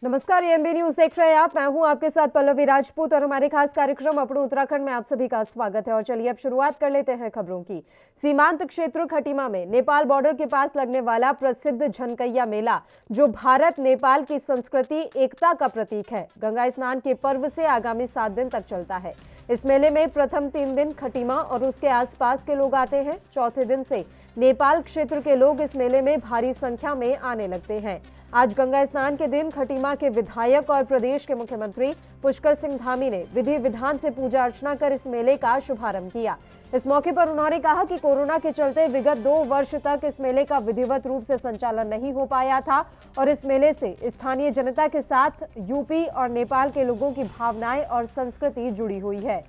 नमस्कार, ANB news देख रहे हैं आप। मैं हूं आपके साथ पल्लवी राजपूत और हमारे खास कार्यक्रम अपनों उत्तराखंड में आप सभी का स्वागत है। और चलिए अब शुरुआत कर लेते हैं खबरों की। सीमांत क्षेत्र खटीमा में नेपाल बॉर्डर के पास लगने वाला प्रसिद्ध झनकैया मेला, जो भारत नेपाल की संस्कृति एकता का प्रतीक है, गंगा स्नान के पर्व से आगामी 7 दिन तक चलता है। इस मेले में प्रथम 3 दिन खटीमा और उसके आसपास के लोग आते हैं। चौथे दिन से नेपाल क्षेत्र के लोग इस मेले में भारी संख्या में आने लगते हैं। आज गंगा स्नान के दिन खटीमा के विधायक और प्रदेश के मुख्यमंत्री पुष्कर सिंह धामी ने विधि विधान से पूजा अर्चना कर इस मेले का शुभारंभ किया। इस मौके पर उन्होंने कहा कि कोरोना के चलते विगत 2 वर्ष तक इस मेले का विधिवत रूप से संचालन नहीं हो पाया था और इस मेले से स्थानीय जनता के साथ यूपी और नेपाल के लोगों की भावनाएं और संस्कृति जुड़ी हुई है।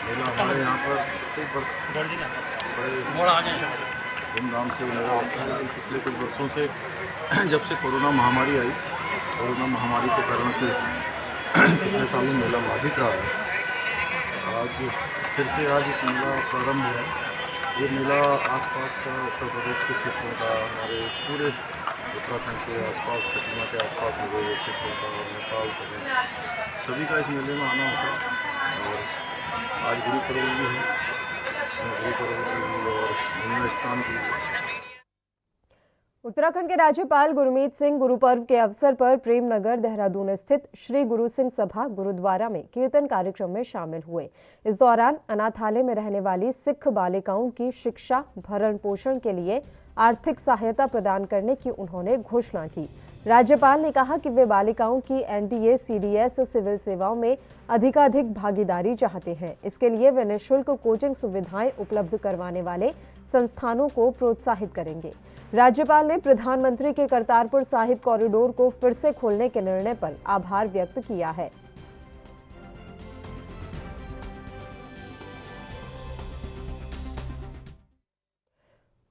मेला हमारे यहाँ पर कई वर्ष बड़े धूमधाम से लगा होता है, लेकिन पिछले कुछ वर्षों से जब से कोरोना महामारी आई, कोरोना महामारी के कारण से पिछले सालों मेला बाधित रहा है। आज फिर से इस मेला प्रारंभ हुआ है। ये मेला आसपास का उत्तर प्रदेश के क्षेत्रों का, हमारे पूरे उत्तराखंड के आसपास, खटीमा के आसपास लगे हुए क्षेत्रों का और नेपाल का सभी का इस मेले में आना होता है। और आज गुरु पर्व भी है, गुरु पर्व की और गंगा स्नान की। उत्तराखंड के राज्यपाल गुरमीत सिंह गुरु पर्व के अवसर पर प्रेमनगर देहरादून स्थित श्री गुरु सिंह सभा गुरुद्वारा में कीर्तन कार्यक्रम में शामिल हुए। इस दौरान अनाथालय में रहने वाली सिख बालिकाओं की शिक्षा भरण पोषण के लिए आर्थिक सहायता प्रदान करने की उन्होंने घोषणा की। राज्यपाल ने कहा कि वे बालिकाओं की एनडीए सीडीएस सिविल सेवाओं में अधिकाधिक भागीदारी चाहते हैं। इसके लिए वे निःशुल्क कोचिंग सुविधाएं उपलब्ध करवाने वाले संस्थानों को प्रोत्साहित करेंगे। राज्यपाल ने प्रधानमंत्री के करतारपुर साहिब कॉरिडोर को फिर से खोलने के निर्णय पर आभार व्यक्त किया है।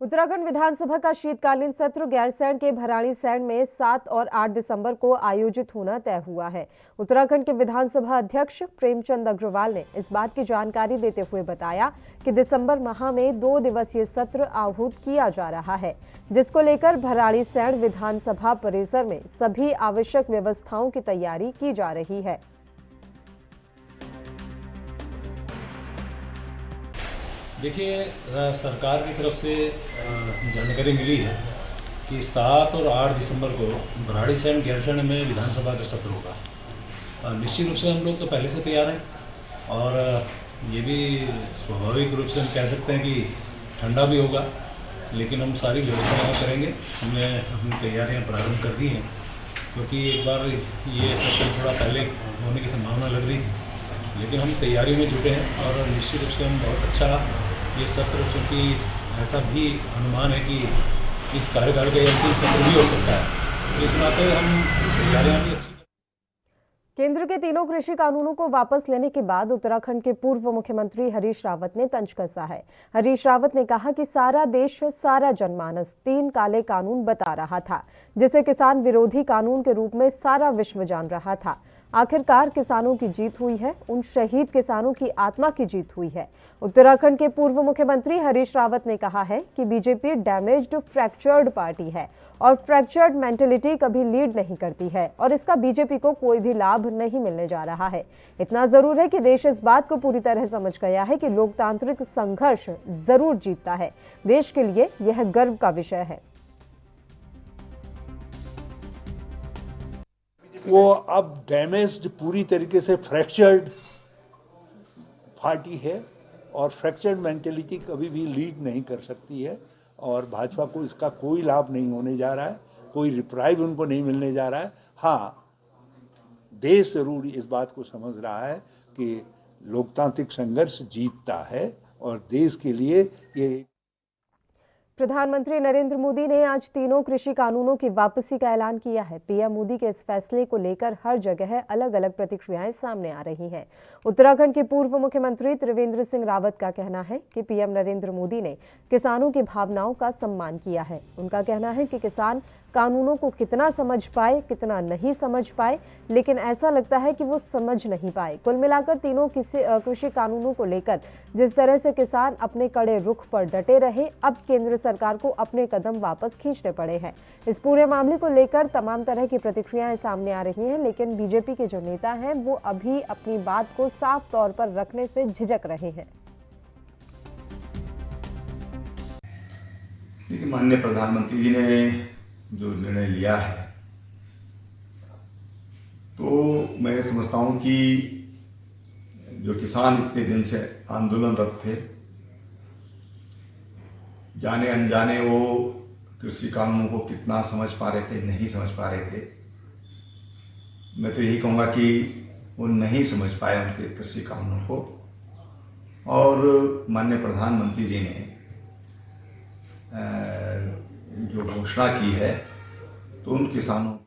उत्तराखंड विधानसभा का शीतकालीन सत्र गैरसैंण के भराड़ीसैंण में 7 और 8 दिसंबर को आयोजित होना तय हुआ है। उत्तराखंड के विधानसभा अध्यक्ष प्रेमचंद अग्रवाल ने इस बात की जानकारी देते हुए बताया कि दिसंबर माह में 2 दिवसीय सत्र आहूत किया जा रहा है, जिसको लेकर भराड़ीसैंण विधानसभा परिसर में सभी आवश्यक व्यवस्थाओं की तैयारी की जा रही है। देखिए, सरकार की तरफ से जानकारी मिली है कि 7 और 8 दिसंबर को भराड़ीसैंण गैरसैंण में विधानसभा का सत्र होगा। निश्चित रूप से हम लोग तो पहले से तैयार हैं और ये भी स्वाभाविक रूप से हम कह सकते हैं कि ठंडा भी होगा, लेकिन हम सारी व्यवस्थाएं करेंगे। हमने अपनी तैयारियां प्रारंभ कर दी हैं, क्योंकि एक बार ये सत्र थोड़ा पहले होने की संभावना लग रही थी, लेकिन हम तैयारी में जुटे हैं और निश्चित रूप से हम बहुत अच्छा ये सत्र, चूँकि ऐसा भी अनुमान है कि इस कार्यकाल का अंतिम सत्र भी हो सकता है, तो इस नाते हम तैयारियां भी अच्छी। केंद्र के 3 कृषि कानूनों को वापस लेने के बाद उत्तराखंड के पूर्व मुख्यमंत्री हरीश रावत ने तंज कसा है। हरीश रावत ने कहा कि सारा देश, सारा जनमानस 3 काले कानून बता रहा था, जिसे किसान विरोधी कानून के रूप में सारा विश्व जान रहा था। आखिरकार किसानों की जीत हुई है, उन शहीद किसानों की आत्मा की जीत हुई है। उत्तराखंड के पूर्व मुख्यमंत्री हरीश रावत ने कहा है कि बीजेपी डैमेज्ड, फ्रैक्चर्ड पार्टी है और फ्रैक्चर्ड मेंटेलिटी कभी लीड नहीं करती है और इसका बीजेपी को कोई भी लाभ नहीं मिलने जा रहा है। इतना जरूर है कि देश इस बात को पूरी तरह समझ गया है कि लोकतांत्रिक संघर्ष जरूर जीतता है। देश के लिए यह गर्व का विषय है। वो अब डैमेज्ड, पूरी तरीके से फ्रैक्चर्ड पार्टी है और फ्रैक्चर्ड मेंटेलिटी कभी भी लीड नहीं कर सकती है और भाजपा को इसका कोई लाभ नहीं होने जा रहा है, कोई रिप्राइव उनको नहीं मिलने जा रहा है। हाँ, देश जरूर इस बात को समझ रहा है कि लोकतांत्रिक संघर्ष जीतता है और देश के लिए ये। प्रधानमंत्री नरेंद्र मोदी ने आज 3 कृषि कानूनों की वापसी का ऐलान किया है। पीएम मोदी के इस फैसले को लेकर हर जगह अलग अलग प्रतिक्रियाएं सामने आ रही हैं। उत्तराखंड के पूर्व मुख्यमंत्री त्रिवेंद्र सिंह रावत का कहना है कि पीएम नरेंद्र मोदी ने किसानों की भावनाओं का सम्मान किया है। उनका कहना है कि किसान कानूनों को कितना समझ पाए, कितना नहीं समझ पाए, लेकिन ऐसा लगता है कि वो समझ नहीं पाए। कुल मिलाकर 3 कृषि कानूनों को लेकर जिस तरह से किसान अपने कड़े रुख पर डटे रहे, अब केंद्र सरकार सरकार को अपने कदम वापस खींचने पड़े हैं। इस पूरे मामले को लेकर तमाम तरह की प्रतिक्रियाएं सामने आ रही हैं, लेकिन बीजेपी के जो नेता हैं वो अभी अपनी बात को साफ तौर पर रखने से झिझक रहे हैं। देखिए, माननीय प्रधानमंत्री जी ने जो निर्णय लिया है, तो मैं समझता हूं कि जो किसान इतने दिन से आंदोलनरत थे, जाने अनजाने वो कृषि कानूनों को कितना समझ पा रहे थे, नहीं समझ पा रहे थे। मैं तो यही कहूँगा कि वो नहीं समझ पाए उनके कृषि कानूनों को, और माननीय प्रधानमंत्री जी ने जो घोषणा की है, तो उन किसानों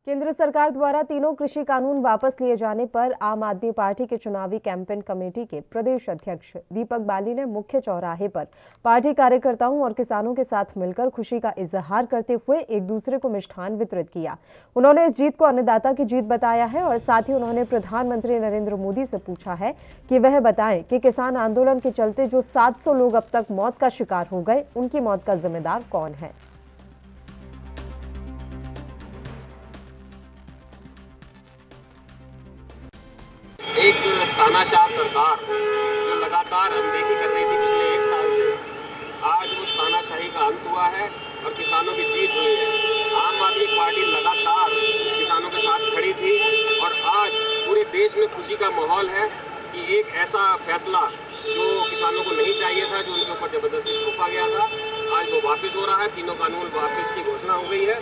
केंद्र सरकार द्वारा तीनों कृषि कानून वापस लिए जाने पर आम आदमी पार्टी के चुनावी कैंपेन कमेटी के प्रदेश अध्यक्ष दीपक बाली ने मुख्य चौराहे पर पार्टी कार्यकर्ताओं और किसानों के साथ मिलकर खुशी का इजहार करते हुए एक दूसरे को मिष्ठान वितरित किया। उन्होंने इस जीत को अन्नदाता की जीत बताया है और साथ ही उन्होंने प्रधानमंत्री नरेंद्र मोदी से पूछा है कि वह बताएं कि किसान आंदोलन के चलते जो 700 लोग अब तक मौत का शिकार हो गए, उनकी मौत का जिम्मेदार कौन है। एक तानाशाह सरकार जो लगातार अनदेखी कर रही थी पिछले 1 साल से, आज उस तानाशाही का अंत हुआ है और किसानों की जीत हुई है। आम आदमी पार्टी लगातार किसानों के साथ खड़ी थी और आज पूरे देश में खुशी का माहौल है कि एक ऐसा फैसला जो किसानों को नहीं चाहिए था, जो उनके ऊपर जबरदस्ती थोपा गया था, आज वो वापस हो रहा है। तीनों कानून वापस की घोषणा हो गई है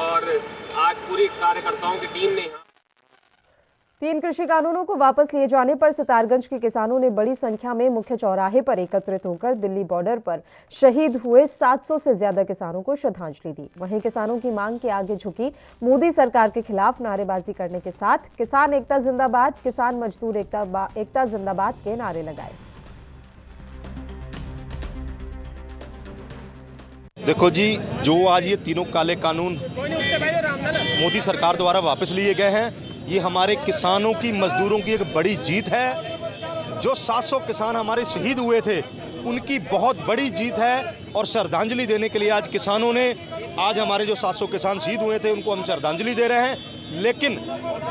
और आज पूरी कार्यकर्ताओं की टीम ने 3 कृषि कानूनों को वापस लिए जाने पर सितारगंज के किसानों ने बड़ी संख्या में मुख्य चौराहे पर एकत्रित होकर दिल्ली बॉर्डर पर शहीद हुए 700 से ज्यादा किसानों को श्रद्धांजलि दी। वहीं किसानों की मांग के आगे झुकी मोदी सरकार के खिलाफ नारेबाजी करने के साथ किसान एकता जिंदाबाद, किसान मजदूर एकता जिंदाबाद के नारे लगाए। देखो जी, जो आज ये तीनों काले कानून मोदी सरकार द्वारा वापस लिए गए हैं, ये हमारे किसानों की, मजदूरों की एक बड़ी जीत है। जो 700 किसान हमारे शहीद हुए थे, उनकी बहुत बड़ी जीत है और श्रद्धांजलि देने के लिए आज किसानों ने, आज हमारे जो 700 किसान शहीद हुए थे उनको हम श्रद्धांजलि दे रहे हैं। लेकिन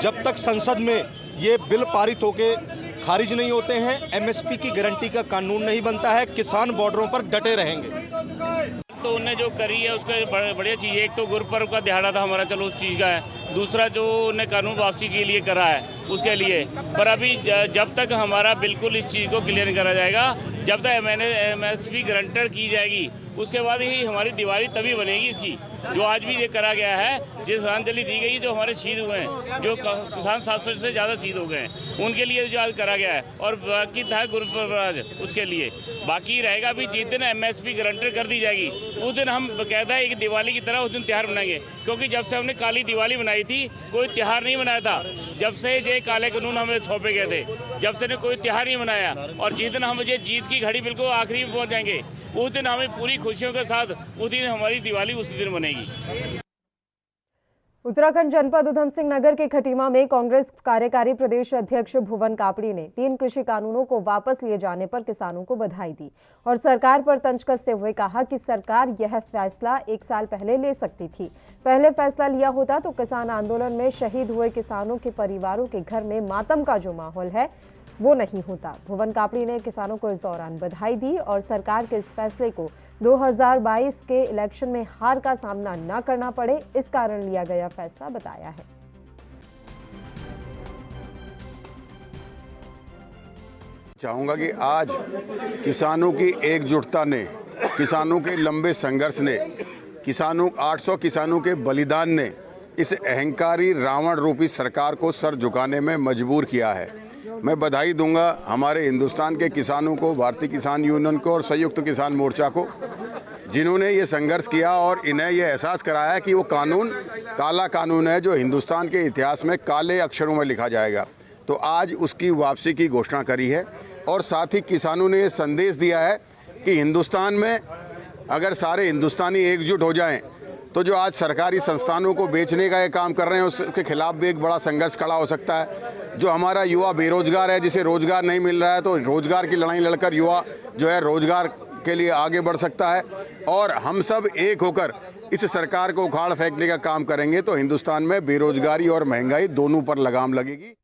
जब तक संसद में ये बिल पारित होके खारिज नहीं होते हैं, एमएसपी की गारंटी का कानून नहीं बनता है, किसान बॉर्डरों पर डटे रहेंगे। तो उन्हें जो करी है उसका बढ़िया चीज़ है। एक तो गुरुपर्व का दिहाड़ा था हमारा, चलो उस चीज़ का है। दूसरा जो उन्हें कानून वापसी के लिए करा है उसके लिए, पर अभी जब तक हमारा बिल्कुल इस चीज़ को क्लियर नहीं करा जाएगा, जब तक एमएसपी गारंटेड की जाएगी, उसके बाद ही हमारी दिवाली तभी बनेगी इसकी। जो आज भी ये करा गया है, जिस श्रद्धांजलि दी गई, जो हमारे शहीद हुए हैं, जो किसान 700 से ज़्यादा शहीद हो गए हैं, उनके लिए जो आज करा गया है, और बाकी था गुरुपर्व आज उसके लिए बाकी रहेगा। अभी जिस दिन एमएसपी गारंटेड कर दी जाएगी, उस दिन हम कहता है एक दिवाली की तरह उस दिन त्यौहार मनाएंगे। क्योंकि जब से हमने काली दिवाली बनाई थी, कोई त्यौहार नहीं मनाया था। जब से ये काले कानून हमें सौंपे गए थे, जब से ने कोई त्यौहार नहीं मनाया। और जिस दिन हम ये जीत की घड़ी बिल्कुल आखिरी में पहुँच जाएंगे, उस दिन हमें पूरी खुशियों के साथ उस दिन हमारी दिवाली उसी दिन बनेगी। उत्तराखंड जनपद उधम सिंह नगर के खटीमा में कांग्रेस कार्यकारी प्रदेश अध्यक्ष भुवन कापड़ी ने 3 कृषि कानूनों को वापस लिए जाने पर किसानों को बधाई दी और सरकार पर तंज कसते हुए कहा कि सरकार यह फैसला 1 साल पहले ले सकती थी। पहले फैसला लिया होता तो किसान आंदोलन में शहीद हुए किसानों के परिवारों के घर में मातम का जो माहौल है वो नहीं होता। भुवन कापड़ी ने किसानों को इस दौरान बधाई दी और सरकार के इस फैसले को 2022 के इलेक्शन में हार का सामना न करना पड़े, इस कारण लिया गया फैसला बताया है। चाहूंगा कि आज किसानों की एकजुटता ने, किसानों के लंबे संघर्ष ने, 800 किसानों के बलिदान ने इस अहंकारी रावण रूपी सरकार को सर झुकाने में मजबूर किया है। मैं बधाई दूंगा हमारे हिंदुस्तान के किसानों को, भारतीय किसान यूनियन को और संयुक्त किसान मोर्चा को, जिन्होंने ये संघर्ष किया और इन्हें यह एहसास कराया कि वो कानून काला कानून है, जो हिंदुस्तान के इतिहास में काले अक्षरों में लिखा जाएगा। तो आज उसकी वापसी की घोषणा करी है और साथ ही किसानों ने ये संदेश दिया है कि हिंदुस्तान में अगर सारे हिंदुस्तानी एकजुट हो जाएं तो जो आज सरकारी संस्थानों को बेचने का ये काम कर रहे हैं उसके खिलाफ भी एक बड़ा संघर्ष खड़ा हो सकता है। जो हमारा युवा बेरोजगार है, जिसे रोजगार नहीं मिल रहा है, तो रोजगार की लड़ाई लड़कर युवा जो है रोजगार के लिए आगे बढ़ सकता है और हम सब एक होकर इस सरकार को उखाड़ फेंकने का काम करेंगे तो हिंदुस्तान में बेरोजगारी और महंगाई दोनों पर लगाम लगेगी।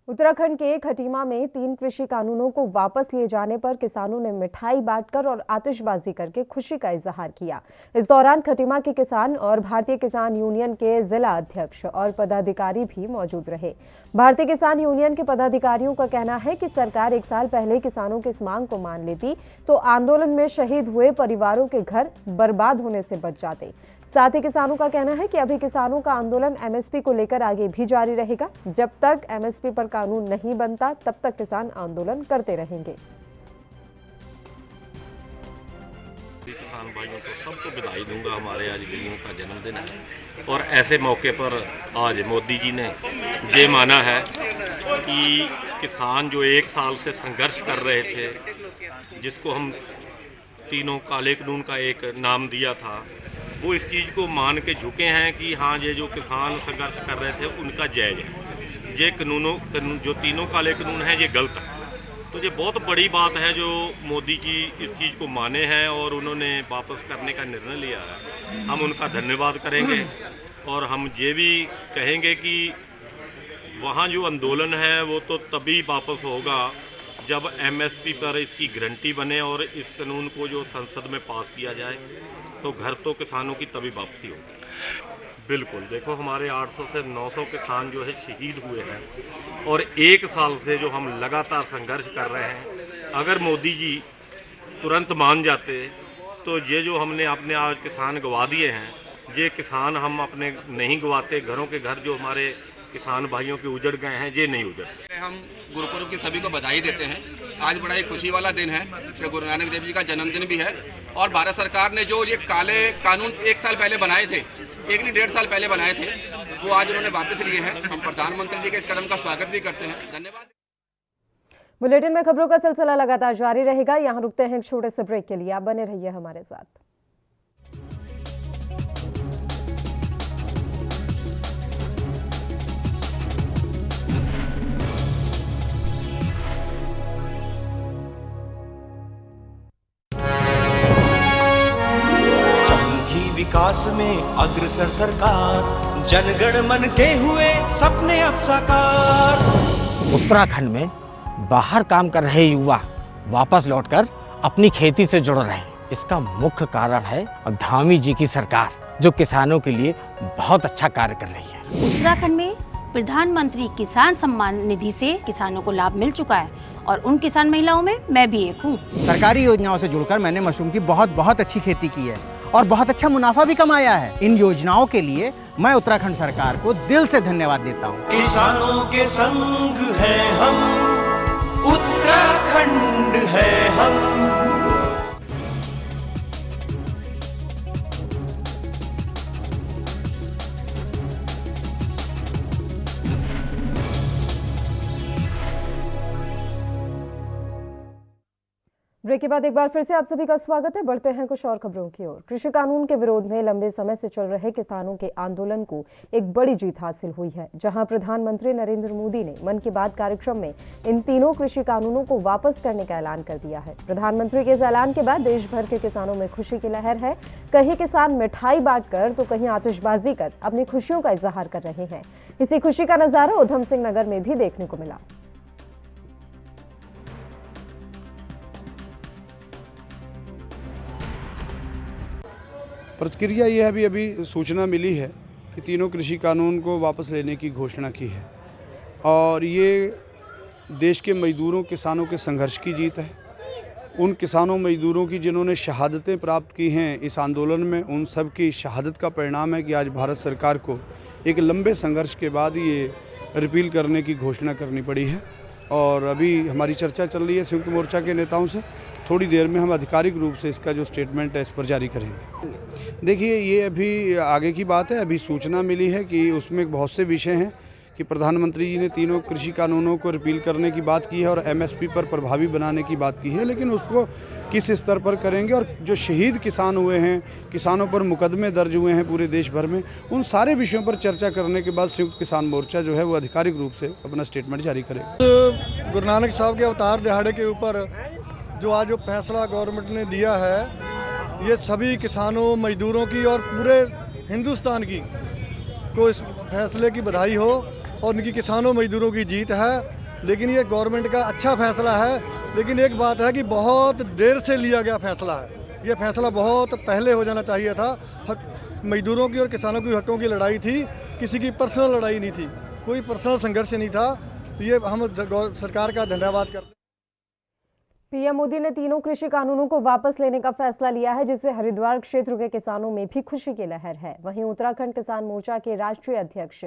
उत्तराखंड के खटीमा में 3 कृषि कानूनों को वापस लिए जाने पर किसानों ने मिठाई बांटकर और आतिशबाजी करके खुशी का इजहार किया। इस दौरान खटीमा के किसान और भारतीय किसान यूनियन के जिला अध्यक्ष और पदाधिकारी भी मौजूद रहे। भारतीय किसान यूनियन के पदाधिकारियों का कहना है कि सरकार 1 साल पहले किसानों की इस मांग को मान लेती तो आंदोलन में शहीद हुए परिवारों के घर बर्बाद होने से बच जाते। साथ ही किसानों का कहना है कि अभी किसानों का आंदोलन एमएसपी को लेकर आगे भी जारी रहेगा। जब तक एमएसपी पर कानून नहीं बनता तब तक किसान आंदोलन करते रहेंगे। किसान भाइयों को सबको बधाई दूंगा। हमारे आज गरीबों का जन्मदिन है और ऐसे मौके पर आज मोदी जी ने ये माना है कि किसान जो 1 साल से संघर्ष कर रहे थे, जिसको हम तीनों काले कानून का एक नाम दिया था, वो इस चीज़ को मान के झुके हैं कि हाँ, ये जो किसान संघर्ष कर रहे थे उनका जायज़ है। ये कानून जो तीनों काले कानून हैं ये गलत है। तो ये बहुत बड़ी बात है जो मोदी जी इस चीज़ को माने हैं और उन्होंने वापस करने का निर्णय लिया है। हम उनका धन्यवाद करेंगे और हम ये भी कहेंगे कि वहाँ जो आंदोलन है वो तो तभी वापस होगा जब एमएसपी पर इसकी गारंटी बने और इस कानून को जो संसद में पास किया जाए तो घर तो किसानों की तभी वापसी होगी। बिल्कुल, देखो हमारे 800 से 900 किसान जो है शहीद हुए हैं और 1 साल से जो हम लगातार संघर्ष कर रहे हैं, अगर मोदी जी तुरंत मान जाते तो ये जो हमने अपने आज किसान गवा दिए हैं, ये किसान हम अपने नहीं गवाते। घरों के घर जो हमारे किसान भाइयों के उजड़ गए हैं, ये नहीं उजड़ते। हम गुरुपुरब की सभी को बधाई देते हैं। आज बड़ा एक खुशी वाला दिन है, श्री गुरु नानक देव जी का जन्मदिन भी है और भारत सरकार ने जो ये काले कानून 1 साल पहले बनाए थे, 1 नहीं 1.5 साल पहले बनाए थे, वो आज उन्होंने वापस लिए हैं। हम प्रधानमंत्री जी के इस कदम का स्वागत भी करते हैं। धन्यवाद। बुलेटिन में खबरों का सिलसिला लगातार जारी रहेगा। यहाँ रुकते हैं एक छोटे से ब्रेक के लिए। आप बने रहिए हमारे साथ। विकास में अग्रसर सरकार, जनगण मन के हुए सपने अब साकार। उत्तराखंड में बाहर काम कर रहे युवा वापस लौटकर अपनी खेती से जुड़ रहे हैं। इसका मुख्य कारण है धामी जी की सरकार, जो किसानों के लिए बहुत अच्छा कार्य कर रही है। उत्तराखंड में प्रधानमंत्री किसान सम्मान निधि से किसानों को लाभ मिल चुका है और उन किसान महिलाओं में मैं भी एक हूँ। सरकारी योजनाओं से जुड़कर मैंने मशरूम की बहुत अच्छी खेती की है और बहुत अच्छा मुनाफा भी कमाया है। इन योजनाओं के लिए मैं उत्तराखंड सरकार को दिल से धन्यवाद देता हूँ। किसानों के संग है हम, उत्तराखंड है हम। ब्रेक के बाद एक बार फिर से आप सभी का स्वागत है। बढ़ते हैं कुछ और खबरों की ओर। कृषि कानून के विरोध में लंबे समय से चल रहे किसानों के आंदोलन को एक बड़ी जीत हासिल हुई है, जहां प्रधानमंत्री नरेंद्र मोदी ने मन की बात कार्यक्रम में इन तीनों कृषि कानूनों को वापस करने का ऐलान कर दिया है। प्रधानमंत्री के इस ऐलान के बाद देश भर के किसानों में खुशी की लहर है। कहीं किसान मिठाई बांटकर तो कहीं आतिशबाजी कर अपनी खुशियों का इजहार कर रहे हैं। इसी खुशी का नजारा उधम सिंह नगर में भी देखने को मिला। प्रतिक्रिया ये है, अभी सूचना मिली है कि तीनों कृषि कानून को वापस लेने की घोषणा की है और ये देश के मजदूरों किसानों के संघर्ष की जीत है। उन किसानों मजदूरों की जिन्होंने शहादतें प्राप्त की हैं इस आंदोलन में, उन सब की शहादत का परिणाम है कि आज भारत सरकार को एक लंबे संघर्ष के बाद ये रिपील करने की घोषणा करनी पड़ी है। और अभी हमारी चर्चा चल रही है संयुक्त मोर्चा के नेताओं से। थोड़ी देर में हम आधिकारिक रूप से इसका जो स्टेटमेंट है इस पर जारी करेंगे। देखिए, ये अभी आगे की बात है। अभी सूचना मिली है कि उसमें बहुत से विषय हैं कि प्रधानमंत्री जी ने तीनों कृषि कानूनों को रिपील करने की बात की है और एमएसपी पर प्रभावी बनाने की बात की है, लेकिन उसको किस स्तर पर करेंगे और जो शहीद किसान हुए हैं, किसानों पर मुकदमे दर्ज हुए हैं पूरे देश भर में, उन सारे विषयों पर चर्चा करने के बाद संयुक्त किसान मोर्चा जो है वो आधिकारिक रूप से अपना स्टेटमेंट जारी करेगा। गुरु नानक साहब के अवतार दिहाड़े के ऊपर जो आज जो फैसला गवर्नमेंट ने दिया है, ये सभी किसानों, मजदूरों की और पूरे हिंदुस्तान की को इस फैसले की बधाई हो और इनकी किसानों मजदूरों की जीत है। लेकिन ये गवर्नमेंट का अच्छा फैसला है, लेकिन एक बात है कि बहुत देर से लिया गया फैसला है। ये फैसला बहुत पहले हो जाना चाहिए था। मजदूरों की और किसानों की हकों की लड़ाई थी, किसी की पर्सनल लड़ाई नहीं थी, कोई पर्सनल संघर्ष नहीं था। तो ये हम सरकार का धन्यवाद करते हैं। पीएम मोदी ने तीनों कृषि कानूनों को वापस लेने का फैसला लिया है, जिससे हरिद्वार क्षेत्र के किसानों में भी खुशी की लहर है। वहीं उत्तराखंड किसान मोर्चा के राष्ट्रीय अध्यक्ष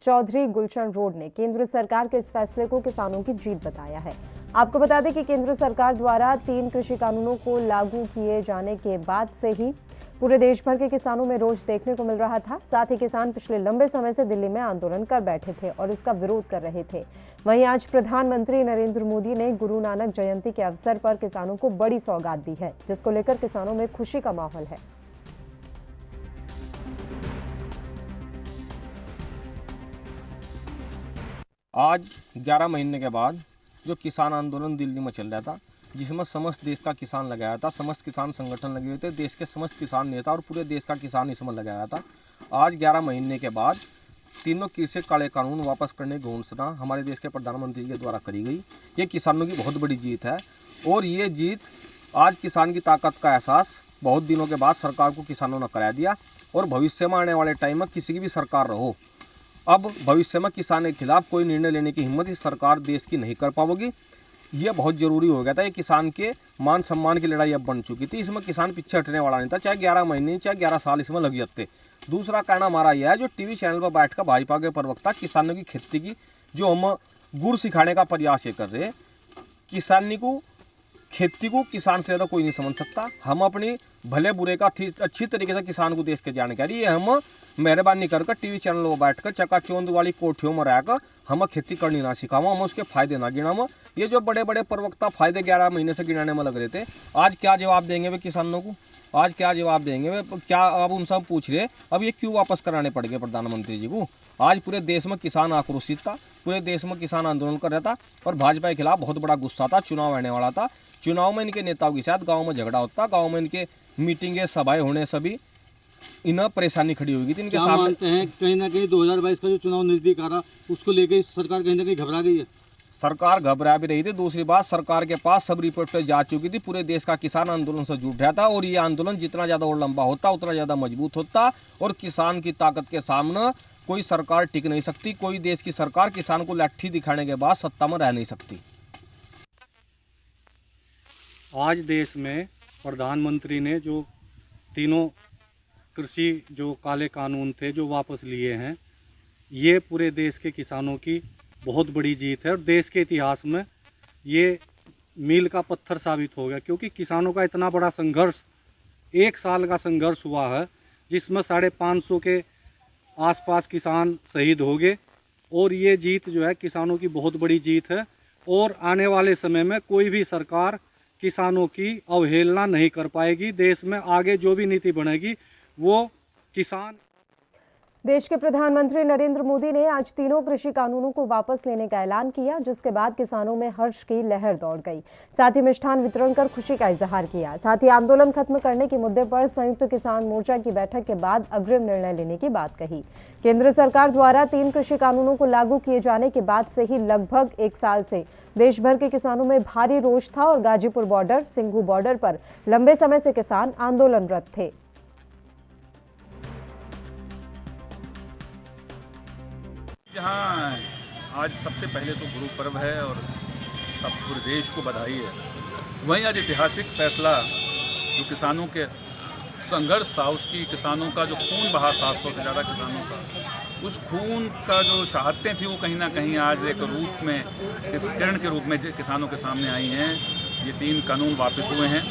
चौधरी गुलशन रोड ने केंद्र सरकार के इस फैसले को किसानों की जीत बताया है। आपको बता दें कि केंद्र सरकार द्वारा 3 कृषि कानूनों को लागू किए जाने के बाद से ही पूरे देश भर के किसानों में रोष देखने को मिल रहा था। साथ ही किसान पिछले लंबे समय से दिल्ली में आंदोलन कर बैठे थे और इसका विरोध कर रहे थे। वहीं आज प्रधानमंत्री नरेंद्र मोदी ने गुरु नानक जयंती के अवसर पर किसानों को बड़ी सौगात दी है, जिसको लेकर किसानों में खुशी का माहौल है। आज 11 महीने के बाद जो किसान आंदोलन दिल्ली में चल रहा था, जिसमें समस्त देश का किसान लगाया था, समस्त किसान संगठन लगे हुए थे, देश के समस्त किसान नेता और पूरे देश का किसान इसमें लगाया था। आज 11 महीने के बाद तीनों कृषि काले कानून वापस करने की घोषणा हमारे देश के प्रधानमंत्री के द्वारा करी गई। ये किसानों की बहुत बड़ी जीत है और ये जीत आज किसान की ताकत का एहसास बहुत दिनों के बाद सरकार को किसानों ने करा दिया। और भविष्य में आने वाले टाइम में किसी की भी सरकार रहो, अब भविष्य में किसान के खिलाफ कोई निर्णय लेने की हिम्मत इस सरकार देश की नहीं कर पाओगी। ये बहुत ज़रूरी हो गया था। ये किसान के मान सम्मान की लड़ाई अब बन चुकी थी। इसमें किसान पीछे हटने वाला नहीं था, चाहे 11 महीने चाहे 11 साल इसमें लग जाते। दूसरा कहना हमारा यह है, जो टीवी चैनल पर बैठकर भाजपा के प्रवक्ता किसानों की खेती की जो हम गुर सिखाने का प्रयास ये कर रहे हैं, किसानी को खेती को किसान से ज़्यादा कोई नहीं समझ सकता। हम अपनी भले बुरे का अच्छी तरीके से किसान को देश के जानकारी ये हम मेहरबानी कर टीवी चैनल पर बैठकर चकाचौंध वाली कोठियों में रहकर हम खेती करनी ना सिखाओ, हम उसके फायदे ना गिनाओ। ये जो बड़े बड़े प्रवक्ता फायदे 11 महीने से गिनाने में लग रहे थे, आज क्या जवाब देंगे वे किसानों को? आज क्या जवाब देंगे वे? क्या अब उनसे पूछ रहे अब ये क्यों वापस कराने पड़ गए प्रधानमंत्री जी को? आज पूरे देश में किसान आक्रोशित था, पूरे देश में किसान आंदोलन कर रहा था और भाजपा के खिलाफ बहुत बड़ा गुस्सा था। चुनाव आने वाला था, चुनाव में इनके नेताओं के साथ गाँव में झगड़ा होता, गाँव में इनके मीटिंगें सभाएं होने सभी इन्हें परेशानी खड़ी होगी थी इनके सामने। मानते हैं कहीं ना कहीं 2022 का जो चुनाव नजदीक आ रहा, उसको लेकर सरकार कहीं ना कहीं घबरा गई है? सरकार घबरा भी रही थी। दूसरी बात, सरकार के पास सब रिपोर्टें जा चुकी थी। पूरे देश का किसान आंदोलन से जुट रहा था और ये आंदोलन जितना ज़्यादा और लंबा होता उतना ज़्यादा मजबूत होता और किसान की ताकत के सामने कोई सरकार टिक नहीं सकती। कोई देश की सरकार किसान को लाठी दिखाने के बाद सत्ता में रह नहीं सकती। आज देश में प्रधानमंत्री ने जो तीनों कृषि जो काले कानून थे जो वापस लिए हैं, ये पूरे देश के किसानों की बहुत बड़ी जीत है और देश के इतिहास में ये मील का पत्थर साबित हो गया, क्योंकि किसानों का इतना बड़ा संघर्ष, 1 साल का संघर्ष हुआ है जिसमें 550 के आसपास किसान शहीद हो गए और ये जीत जो है किसानों की बहुत बड़ी जीत है। और आने वाले समय में कोई भी सरकार किसानों की अवहेलना नहीं कर पाएगी। देश में आगे जो भी नीति बनेगी वो किसान। देश के प्रधानमंत्री नरेंद्र मोदी ने आज तीनों कृषि कानूनों को वापस लेने का ऐलान किया, जिसके बाद किसानों में हर्ष की लहर दौड़ गई। साथ ही मिष्ठान वितरण कर खुशी का इजहार किया। साथ ही आंदोलन खत्म करने के मुद्दे पर संयुक्त किसान मोर्चा की बैठक के बाद अग्रिम निर्णय लेने की बात कही। केंद्र सरकार द्वारा 3 कृषि कानूनों को लागू किए जाने के बाद से ही लगभग 1 साल से देश भर के किसानों में भारी रोष था और गाजीपुर बॉर्डर, सिंघू बॉर्डर पर लंबे समय से किसान आंदोलनरत थे। जहाँ आज सबसे पहले तो गुरु पर्व है और सब पूरे देश को बधाई है, वहीं आज ऐतिहासिक फैसला जो किसानों के संघर्ष था, उसकी किसानों का जो खून बहा 700 से ज़्यादा किसानों का, उस खून का जो शहादतें थी वो कहीं ना कहीं आज एक रूप में, इस किरण के रूप में किसानों के सामने आई हैं। ये 3 कानून वापस हुए हैं।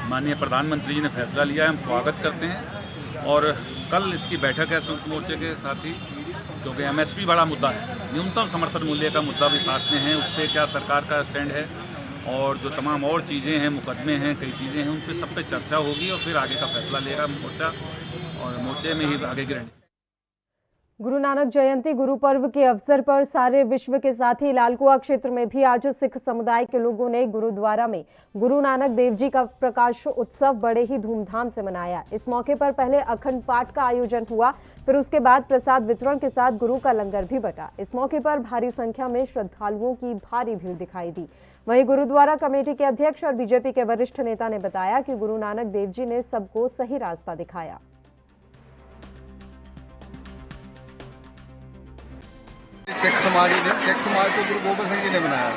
माननीय प्रधानमंत्री जी ने फैसला लिया है, हम स्वागत करते हैं। और कल इसकी बैठक है संयुक्त मोर्चे के साथी, क्योंकि MSP बड़ा मुद्दा है, न्यूनतम समर्थन मूल्य का मुद्दा भी साथ में है। उस पर क्या सरकार का स्टैंड है और जो तमाम और चीज़ें हैं, मुकदमे हैं, कई चीज़ें हैं, उन पर सब पे चर्चा होगी और फिर आगे का फैसला लेगा मोर्चा और मोर्चे में ही आगे की रणनीति। गुरु नानक जयंती गुरु पर्व के अवसर पर सारे विश्व के साथ ही लालकुआ क्षेत्र में भी आज सिख समुदाय के लोगों ने गुरुद्वारा में गुरु नानक देव जी का प्रकाश उत्सव बड़े ही धूमधाम से मनाया। इस मौके पर पहले अखंड पाठ का आयोजन हुआ, फिर उसके बाद प्रसाद वितरण के साथ गुरु का लंगर भी बटा। इस मौके पर भारी संख्या में श्रद्धालुओं की भारी भीड़ दिखाई दी। वहीं गुरुद्वारा कमेटी के अध्यक्ष और बीजेपी के वरिष्ठ नेता ने बताया कि गुरु नानक देव जी ने सबको सही रास्ता दिखाया। सिख समाज को गुरु गोबिंद सिंह जी ने बनाया।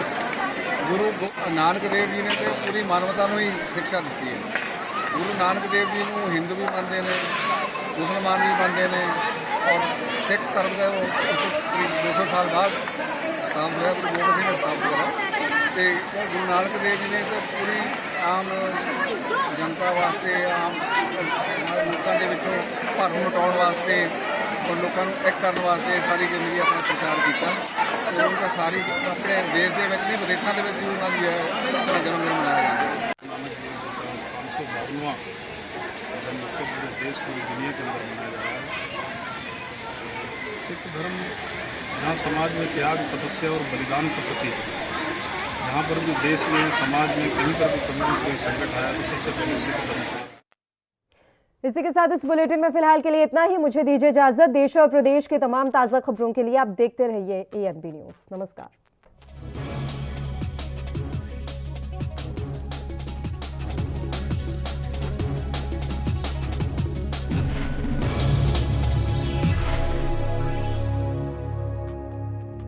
गुरु नानक देव जी ने तो पूरी मानवता को ही शिक्षा दी है। गुरु नानक देव जी को हिंदू भी मानते हैं, मुसलमान भी मानते हैं और सिख धर्म का 200 साल बाद स्थापन हुआ, गुरु गोबिंद सिंह ने स्थापन किया। तो गुरु नानक देव जी ने तो पूरी आम जनता वास्ते आम लोगों के विचों भरम मिटाने वास्ते और लोगों को एक करने वास्ते सारी जिंदगी अपना प्रचार किया। उनका सारी अपने देश के नहीं विदेशों के उन्होंने अपना जन्मदिन मनाया गया। 552वां जन्मोत्सव पूरे देश पूरी दुनिया के अंदर मनाया जा रहा है। सिख धर्म जहाँ समाज में त्याग, तपस्या और बलिदान का प्रतीक है, जहाँ पर भी देश में समाज में कहीं पर भी कभी कोई संकट आया तो सबसे पहले सिख धर्म। इसी के साथ इस बुलेटिन में फिलहाल के लिए इतना ही। मुझे दीजिए इजाजत। देश और प्रदेश के तमाम ताज़ा खबरों के लिए आप देखते रहिए ANB न्यूज़। नमस्कार।